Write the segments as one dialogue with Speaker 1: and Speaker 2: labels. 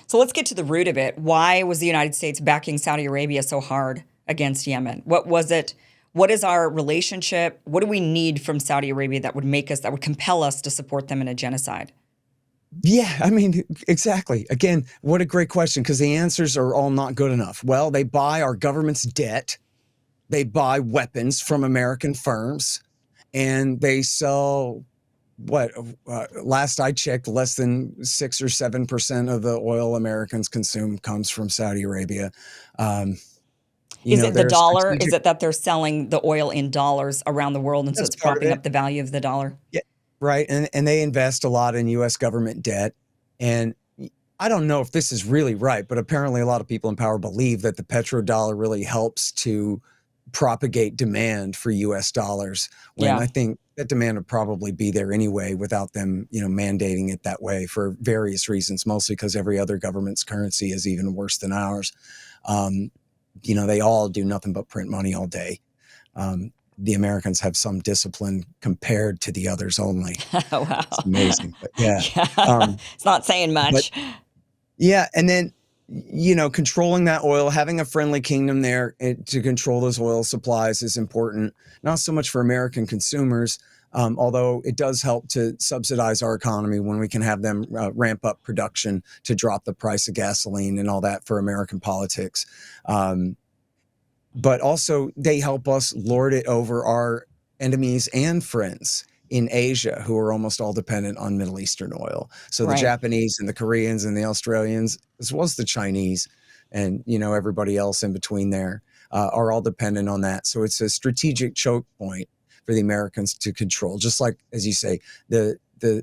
Speaker 1: So let's get to the root of it. Why was the United States backing Saudi Arabia so hard against Yemen? What was it? What is our relationship? What do we need from Saudi Arabia that would compel us to support them in a genocide?
Speaker 2: Yeah, I mean, exactly. Again, what a great question, because the answers are all not good enough. Well, they buy our government's debt, they buy weapons from American firms, and they sell what last I checked, less than 6 or 7% of the oil Americans consume comes from Saudi Arabia. Um,
Speaker 1: Is it the
Speaker 2: they're a
Speaker 1: dollar? Is
Speaker 2: strategic.
Speaker 1: it that they're selling the oil in dollars around the world and so
Speaker 2: That's
Speaker 1: it's
Speaker 2: part of
Speaker 1: propping
Speaker 2: it.
Speaker 1: up the value of the dollar?
Speaker 2: Yeah, right. And they invest a lot in U.S. government debt. And I don't know if this is really right, but apparently a lot of people in power believe that the petrodollar really helps to propagate demand for US dollars, when
Speaker 1: Yeah.
Speaker 2: I think that demand would probably be there anyway without them, mandating it that way for various reasons, mostly because every other government's currency is even worse than ours. Um, they all do nothing but print money all day. The Americans have some discipline compared to the others only.
Speaker 1: Oh,
Speaker 2: It's
Speaker 1: wow.
Speaker 2: amazing, but yeah.
Speaker 1: Yeah.
Speaker 2: Um,
Speaker 1: It's not saying
Speaker 2: but
Speaker 1: much.
Speaker 2: yeah, and then controlling that oil, having a friendly kingdom there to control those oil supplies is important. Not so much for American consumers, although it does help to subsidize our economy when we can have them ramp up production to drop the price of gasoline and all that for American politics. Um, but also they help us lord it over our enemies and friends in Asia, who are almost all dependent on Middle Eastern oil. So the
Speaker 1: Right.
Speaker 2: Japanese and the Koreans and the Australians, as well as the Chinese and everybody else in between there, are all dependent on that. So it's a strategic choke point for the Americans to control. Just like, as you say, the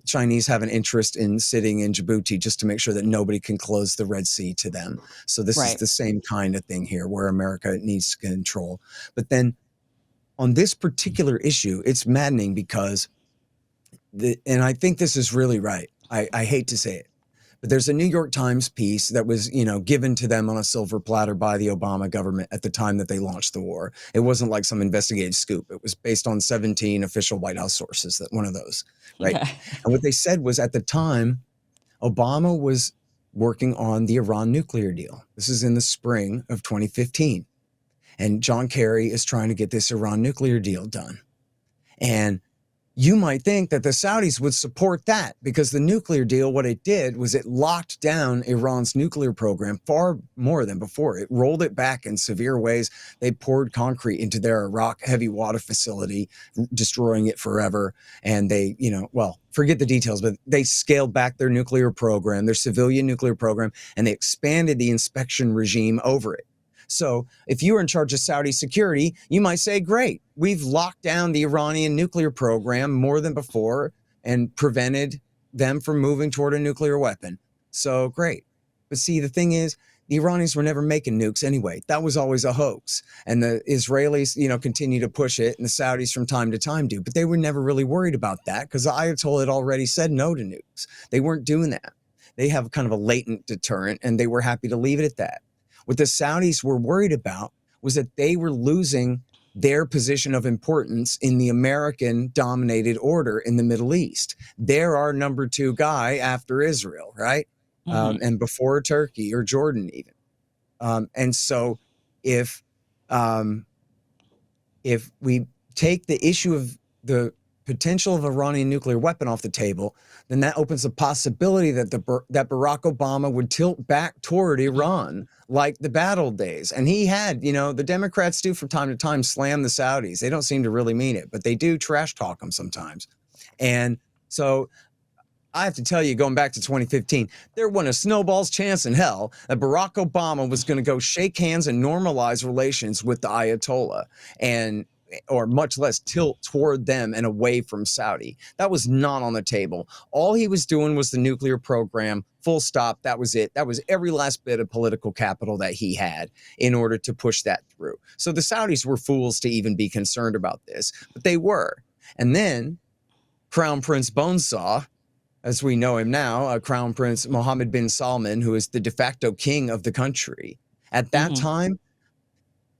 Speaker 2: Chinese have an interest in sitting in Djibouti just to make sure that nobody can close the Red Sea to them. So this is
Speaker 1: Right.
Speaker 2: the same kind of thing here, where America needs to control. But then on this particular issue, it's maddening because and I think this is really right. I hate to say it, but there's a New York Times piece that was, given to them on a silver platter by the Obama government at the time that they launched the war. It wasn't like some investigative scoop. It was based on 17 official White House sources, that one of those, right? And what they said was, at the time, Obama was working on the Iran nuclear deal. This is in the spring of 2015. And John Kerry is trying to get this Iran nuclear deal done. And you might think that the Saudis would support that, because the nuclear deal, what it did was it locked down Iran's nuclear program far more than before. It rolled it back in severe ways. They poured concrete into their Iraq heavy water facility, destroying it forever. And they, forget the details, but they scaled back their nuclear program, their civilian nuclear program, and they expanded the inspection regime over it. So if you were in charge of Saudi security, you might say, great, we've locked down the Iranian nuclear program more than before and prevented them from moving toward a nuclear weapon. So great. But see, the thing is, the Iranians were never making nukes anyway. That was always a hoax. And the Israelis, continue to push it, and the Saudis from time to time do. But they were never really worried about that, because the Ayatollah had already said no to nukes. They weren't doing that. They have kind of a latent deterrent, and they were happy to leave it at that. What the Saudis were worried about was that they were losing their position of importance in the American-dominated order in the Middle East. They're our number two guy after Israel, right?
Speaker 1: Mhm.
Speaker 2: And before Turkey or Jordan even. And so if um, if we take the issue of the potential of Iranian nuclear weapon off the table, then that opens the possibility that that Barack Obama would tilt back toward Iran like the bad old days. And he had, the Democrats do from time to time slam the Saudis. They don't seem to really mean it, but they do trash talk them sometimes. And so I have to tell you, going back to 2015, there wasn't a snowball's chance in hell that Barack Obama was going to go shake hands and normalize relations with the Ayatollah, or much less tilt toward them and away from Saudi. That was not on the table. All he was doing was the nuclear program, full stop. That was it. That was every last bit of political capital that he had in order to push that through. So the Saudis were fools to even be concerned about this, but they were. And then Crown Prince Bonesaw, as we know him now, Crown Prince Mohammed bin Salman, who is the de facto king of the country. At that
Speaker 1: Mhm.
Speaker 2: time,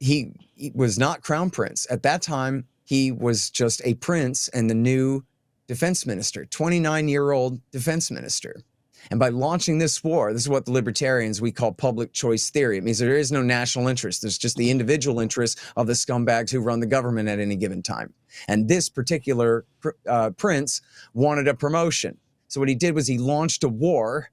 Speaker 2: he was not crown prince. At that time, he was just a prince and the new defense minister, 29-year-old defense minister. And by launching this war, this is what the libertarians, we call public choice theory. It means there is no national interest. There's just the individual interests of the scumbags who run the government at any given time. And this particular prince wanted a promotion. So what he did was he launched a war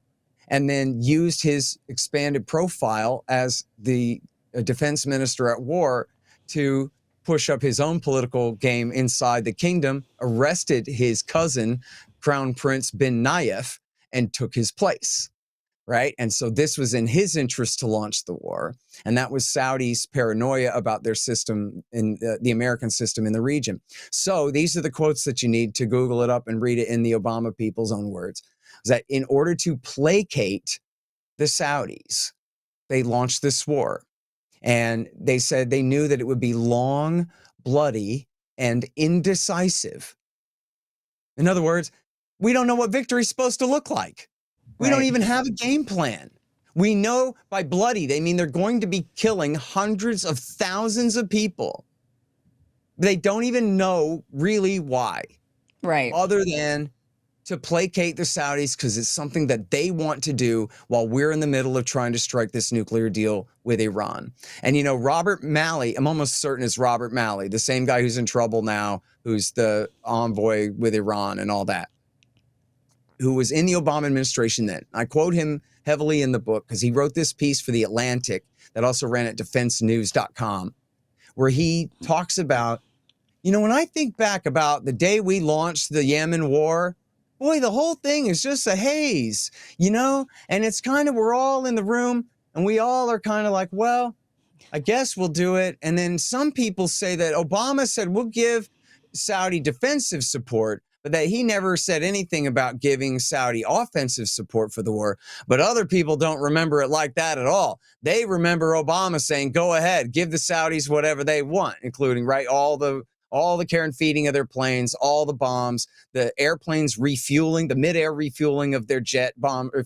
Speaker 2: and then used his expanded profile as the defense minister at war to push up his own political game inside the kingdom, arrested his cousin, Crown Prince bin Nayef, and took his place, right? And so this was in his interest to launch the war. And that was Saudi's paranoia about their system, in the American system in the region. So these are the quotes that you need to Google it up and read it in the Obama people's own words. Is that in order to placate the Saudis, they launched this war. And they said they knew that it would be long, bloody, and indecisive. In other words, we don't know what victory is supposed to look like. We don't even have a game plan. We know by bloody, they mean they're going to be killing hundreds of thousands of people. They don't even know really why.
Speaker 1: Right.
Speaker 2: Other than to placate the Saudis because it's something that they want to do while we're in the middle of trying to strike this nuclear deal with Iran. And, you know, Robert Malley, I'm almost certain it's Robert Malley, the same guy who's in trouble now, who's the envoy with Iran and all that, who was in the Obama administration then. I quote him heavily in the book because he wrote this piece for The Atlantic that also ran at defensenews.com, where he talks about, you know, when I think back about the day we launched the Yemen war, boy, the whole thing is just a haze, you know? And it's kind of, we're all in the room and we all are kind of like, well, I guess we'll do it. And then some people say that Obama said, we'll give Saudi defensive support, but that he never said anything about giving Saudi offensive support for the war. But other people don't remember it like that at all. They remember Obama saying, go ahead, give the Saudis whatever they want, including, right, all the care and feeding of their planes, all the bombs, the airplanes refueling, the mid-air refueling of their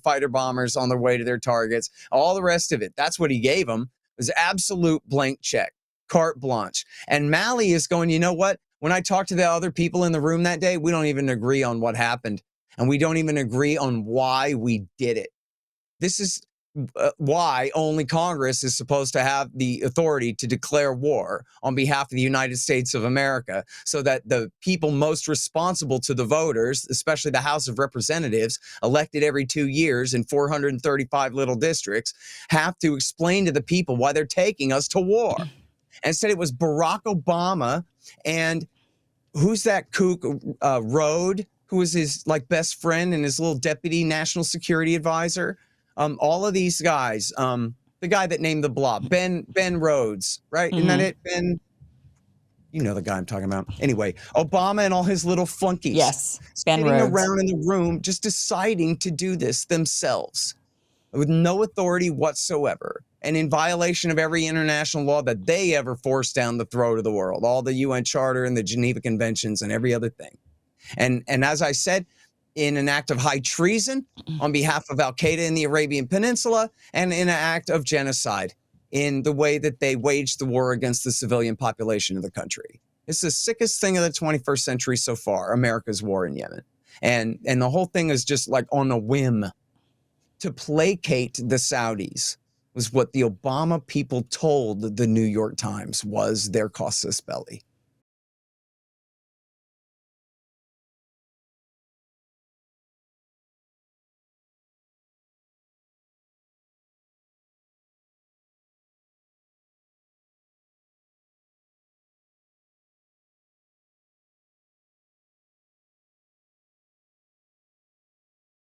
Speaker 2: fighter bombers on their way to their targets, all the rest of it. That's what he gave them. It was absolute blank check, carte blanche. And Malley is going, you know what? When I talked to the other people in the room that day, we don't even agree on what happened. And we don't even agree on why we did it. This is why only Congress is supposed to have the authority to declare war on behalf of the United States of America, so that the people most responsible to the voters, especially the House of Representatives, elected every 2 years in 435 little districts, have to explain to the people why they're taking us to war. And said it was Barack Obama and who's that kook, Rode, who was his like best friend and his little deputy national security advisor. All of these guys, the guy that named the blob, Ben Rhodes, right? Isn't that it? Ben, you know the guy I'm talking about. Anyway, Obama and all his little flunkies.
Speaker 1: Yes, Ben
Speaker 2: sitting
Speaker 1: Rhodes.
Speaker 2: around in the room just deciding to do this themselves with no authority whatsoever and in violation of every international law that they ever forced down the throat of the world, all the UN Charter and the Geneva Conventions and every other thing. And as I said, in an act of high treason on behalf of Al-Qaeda in the Arabian Peninsula, and in an act of genocide in the way that they waged the war against the civilian population of the country. It's the sickest thing of the 21st century so far, America's war in Yemen. And the whole thing is just like on a whim to placate the Saudis was what the Obama people told the New York Times was their casus belli.